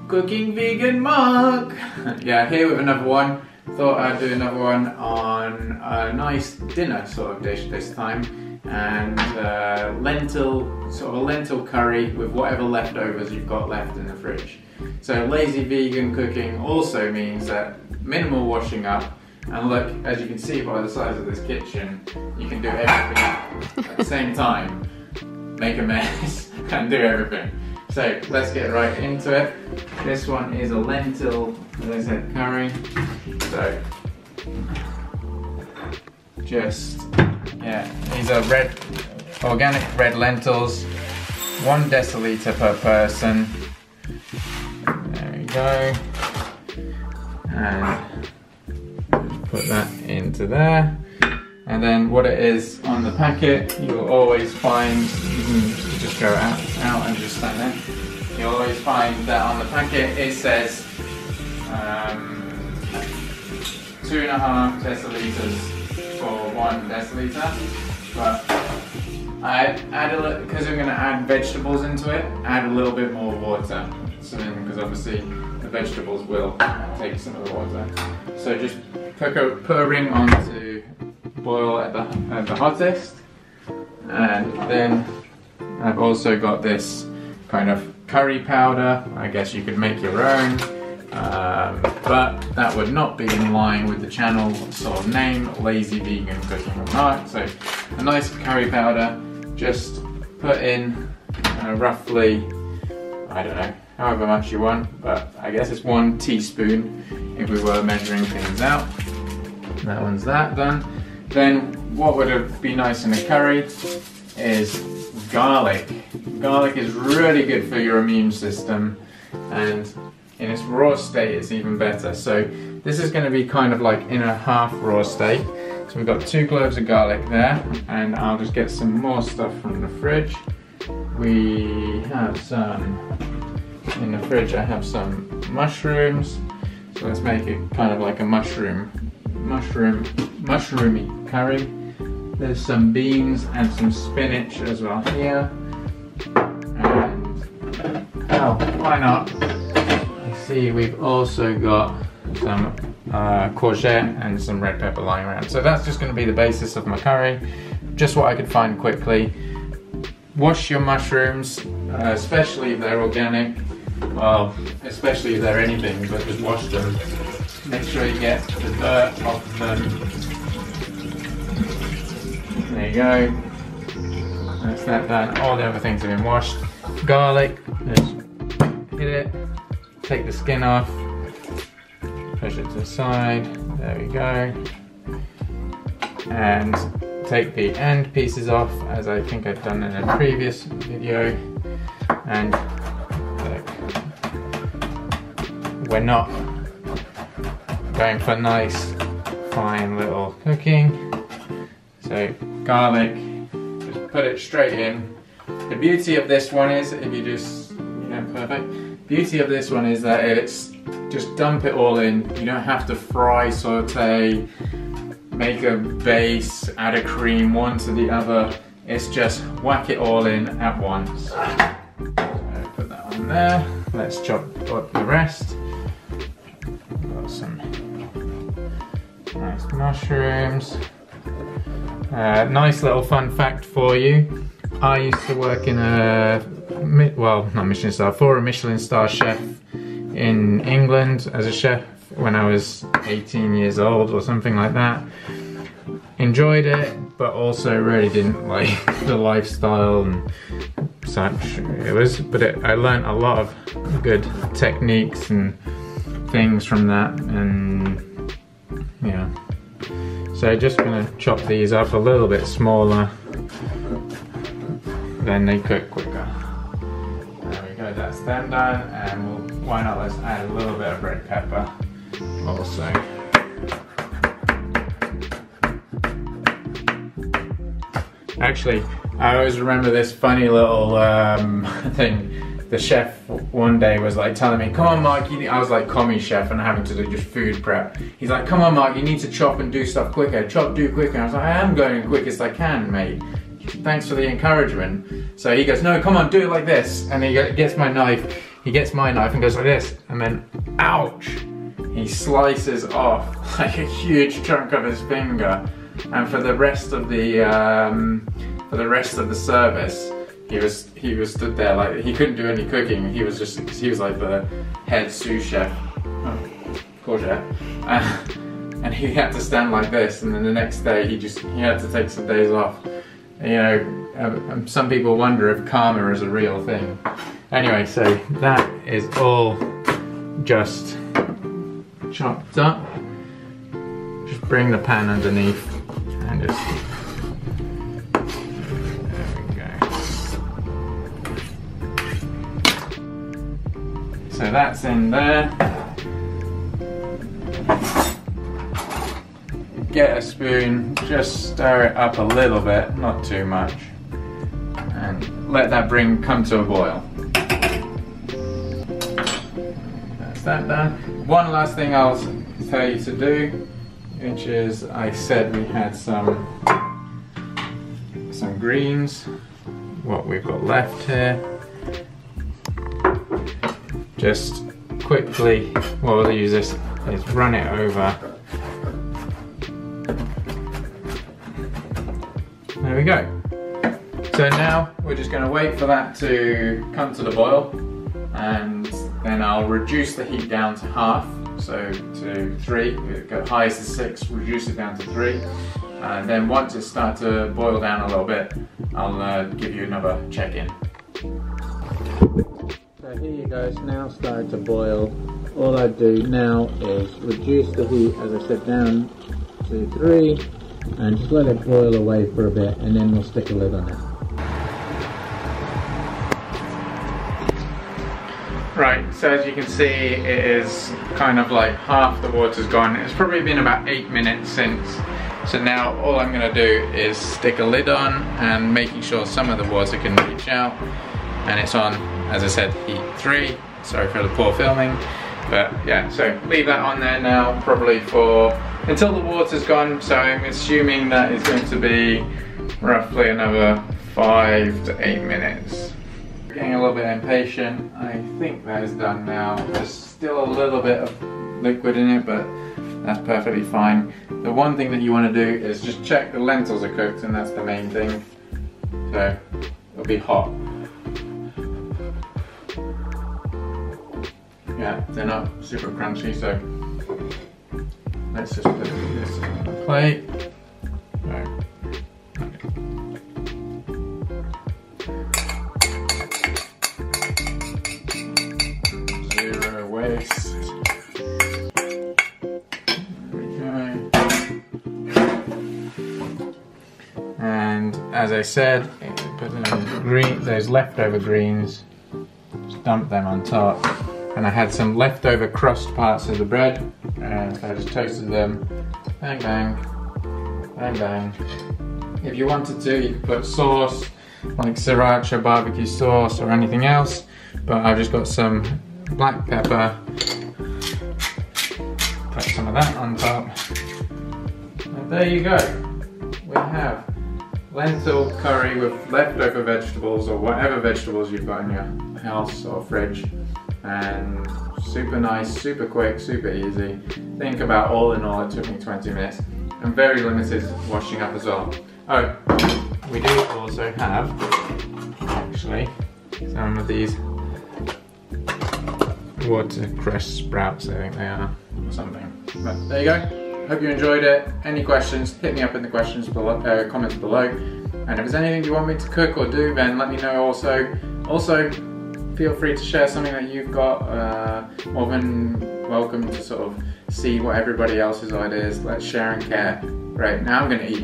Cooking Vegan Mark! Yeah, here with another one. Thought I'd do another one on a nice dinner sort of dish this time. And sort of a lentil curry with whatever leftovers you've got left in the fridge. So lazy vegan cooking also means that minimal washing up. And look, as you can see by the size of this kitchen, you can do everything at the same time. Make a mess and do everything. So let's get right into it. This one is a lentil, as I said, curry. So just, yeah, these are organic red lentils, 1 deciliter per person. There we go. And put that into there. And then what it is on the packet, you'll always find, you can just go out and just stand there. You'll always find that on the packet it says 2.5 deciliters for 1 deciliter. But I add a little, because I'm going to add vegetables into it, add a little bit more water. So because obviously the vegetables will take some of the water. So just put a ring on to boil at the hottest, and then I've also got this kind of curry powder. I guess you could make your own, but that would not be in line with the channel sort of name, Lazy Vegan Cooking with Mark. So a nice curry powder, just put in roughly, I don't know, however much you want, but I guess it's 1 teaspoon if we were measuring things out. That one's that done. Then what would be nice in a curry is garlic. Garlic is really good for your immune system, and in its raw state it's even better. So this is going to be kind of like in a half raw state. So we've got 2 cloves of garlic there, and I'll just get some more stuff from the fridge. We have some, in the fridge I have some mushrooms. So let's make it kind of like a mushroomy curry. There's some beans and some spinach as well here. And oh, why not? You see, we've also got some courgette and some red pepper lying around. So that's just going to be the basis of my curry. Just what I could find quickly. Wash your mushrooms, especially if they're organic. Well, especially if they're anything, but just wash them. Make sure you get the dirt off them. There you go. That's that done. All the other things have been washed. Garlic, just hit it, take the skin off, push it to the side. There we go. And take the end pieces off, as I think I've done in a previous video. And we're not going for nice fine little cooking. So garlic, just put it straight in. The beauty of this one is, if you just, perfect. Beauty of this one is that it's just dump it all in. You don't have to fry, saute, make a base, add a cream, one to the other. It's just whack it all in at once. So put that on there. Let's chop up the rest. Got some nice mushrooms. Nice little fun fact for you. I used to work in a, well, not Michelin star, for a Michelin star chef in England as a chef when I was 18 years old or something like that. Enjoyed it, but also really didn't like the lifestyle and such. I learned a lot of good techniques and things from that, and yeah. So just gonna chop these up a little bit smaller, then they cook quicker. There we go, that's them done, and why not, let's add a little bit of red pepper also. Actually, I always remember this funny little thing. The chef one day was like telling me, come on Mark, I was like commie chef and having to do just food prep. He's like, come on Mark, you need to chop and do stuff quicker. Do quicker. And I was like, I am going as quick as I can, mate. Thanks for the encouragement. So he goes, no, come on, do it like this. And he gets my knife. he gets my knife and goes like this, and then, ouch! He slices off like a huge chunk of his finger, and for the rest of the service, he was stood there like he couldn't do any cooking. He was like the head sous chef, and he had to stand like this. And then the next day, he had to take some days off. You know, some people wonder if karma is a real thing. Anyway, so that is all just chopped up. Just bring the pan underneath and just, there we go. So that's in there. Get a spoon, just stir it up a little bit, not too much, and let that come to a boil. That's that done. One last thing I'll tell you to do, which is, I said we had some greens, what we've got left here. Just quickly, what we'll use this is run it over. There we go. So now we're just going to wait for that to come to the boil, and then I'll reduce the heat down to half, so to 3. Go highest is 6, reduce it down to 3, and then once it starts to boil down a little bit, I'll give you another check-in. So here you go, it's now started to boil. All I do now is reduce the heat, as I said, down to 3, and just let it boil away for a bit, and then we'll stick a lid on it. Right, so as you can see, it is kind of like half the water's gone. It's probably been about 8 minutes since. So now all I'm going to do is stick a lid on and making sure some of the water can reach out. And it's on, as I said, heat 3. Sorry for the poor filming. But yeah, so leave that on there now, probably for until the water's gone. So I'm assuming that is going to be roughly another 5 to 8 minutes. Getting a little bit impatient. I think that is done now. There's still a little bit of liquid in it, but that's perfectly fine. The one thing that you want to do is just check the lentils are cooked, and that's the main thing. So it'll be hot. Yeah, they're not super crunchy, so let's just put this on the plate. Zero waste. There we go. And as I said, put those leftover greens, just dump them on top. And I had some leftover crust parts of the bread, and I just toasted them. Bang bang, bang bang. If you wanted to, you could put sauce, like sriracha barbecue sauce or anything else, but I've just got some black pepper. Put some of that on top. And there you go. We have lentil curry with leftover vegetables, or whatever vegetables you've got in your house or fridge. And super nice, super quick, super easy. Think about all in all, it took me 20 minutes. And very limited washing up as well. Oh, we do also have, actually, some of these watercress sprouts, I think they are, or something. But there you go. Hope you enjoyed it. Any questions, hit me up in the comments below. And if there's anything you want me to cook or do, then let me know also. Also, feel free to share something that you've got. More than welcome to sort of see what everybody else's ideas. Let's share and care. Right, now I'm gonna eat.